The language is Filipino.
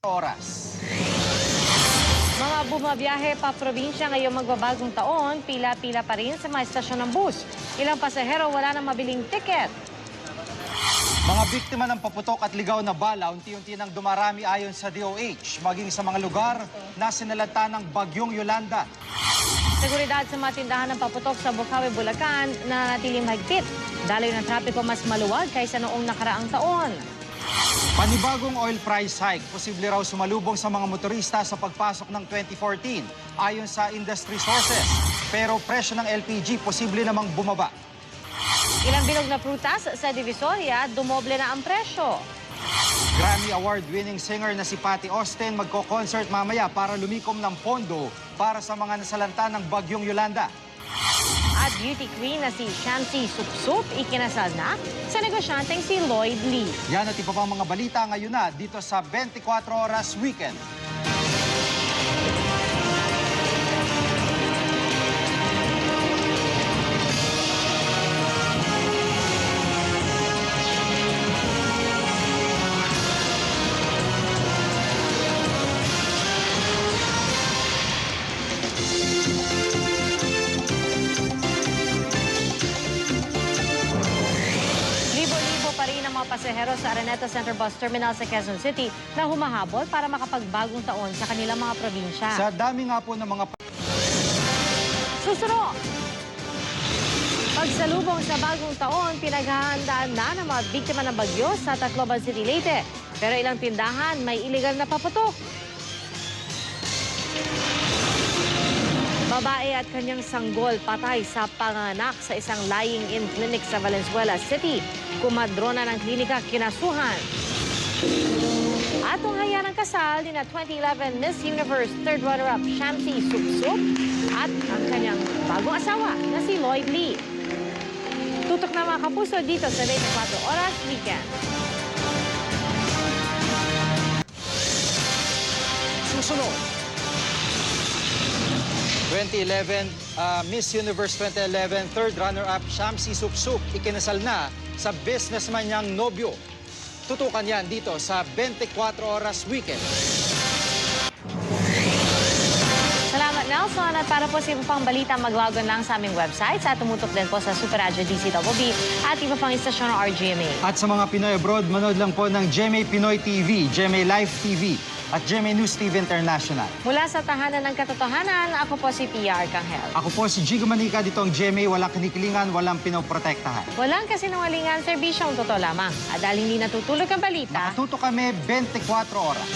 oras. Mga bumabiyahe pa probinsya ngayong magbabagong taon, pila-pila pa rin sa mga estasyon ng bus. Ilang pasahero wala nang mabiling tiket. Mga biktima ng paputok at ligaw na bala, unti-unti nang dumarami ayon sa DOH, maging sa mga lugar na sinalanta ng Bagyong Yolanda. Seguridad sa mga tindahan ng paputok sa Bukawi, Bulacan na natiling mahigpit. Daloy ng trapiko mas maluwag kaysa noong nakaraang taon. Panibagong oil price hike, posible raw sumalubong sa mga motorista sa pagpasok ng 2014 ayon sa industry sources. Pero presyo ng LPG posible namang bumaba. Ilang bilog na prutas sa Divisoria, dumoble na ang presyo. Grammy Award-winning singer na si Patti Austin magko-concert mamaya para lumikom ng pondo para sa mga nasalanta ng Bagyong Yolanda. At beauty queen na si Shanti Supsup ikinasal na sa negosyanteng si Lloyd Lee. Yan at iba pang mga balita ngayon na dito sa 24 Oras Weekend. Pasahero sa Araneta Center Bus Terminal sa Quezon City na humahabol para makapagbagong taon sa kanilang mga probinsya. Sa dami nga po ng mga... Susuro! Pagsalubong sa bagong taon, pinaghahandaan na ng mga biktima ng bagyo sa Tacloban City, Leyte. Pero ilang tindahan may iligal na paputok. Babae at kanyang sanggol patay sa panganak sa isang lying-in clinic sa Valenzuela City. Kumadrona ng klinika kinasuhan. At tunghaya ng kasal ni na 2011 Miss Universe third runner-up Shanti Supsup at ang kanyang bagong asawa na si Lloyd Lee. Tutok na mga kapuso dito sa 24 Oras Weekend. Susunod. 2011, Miss Universe 2011, third runner-up Shanti Supsup, ikinasal na sa businessman niyang nobyo. Tutukan yan dito sa 24 Oras Weekend. Salamat, Nelson. At para po sa iba pang balita, mag-logon lang sa aming website at tumutok din po sa Super Radio DCWB at iba pang istasyon ng RGMA. At sa mga Pinoy abroad, manood lang po ng GMA Pinoy TV, GMA Live TV, at GMA News TV International. Mula sa tahanan ng katotohanan, ako po si PR Canghel. Ako po si Jigo Manica, dito ang GMA, walang kinikilingan, walang pinoprotektahan. Walang kasinungalingan, serbisyong totoo lamang. At dahil hindi natutulog ang balita, Nakatuto kami 24 oras.